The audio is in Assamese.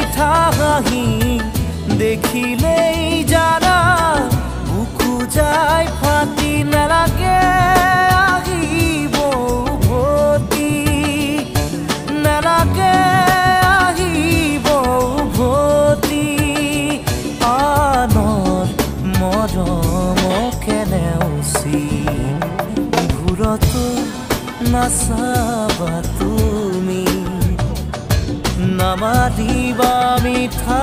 মিঠা হাঁহি দেখিলেই জানা বুকু যায় ফাটি নালাগে আহিব উভতি নালাগে আহিব উভতি আনৰ মৰমকে নেওচি ঘূৰতো নাচাবা তুমি নামাতিবা মিঠা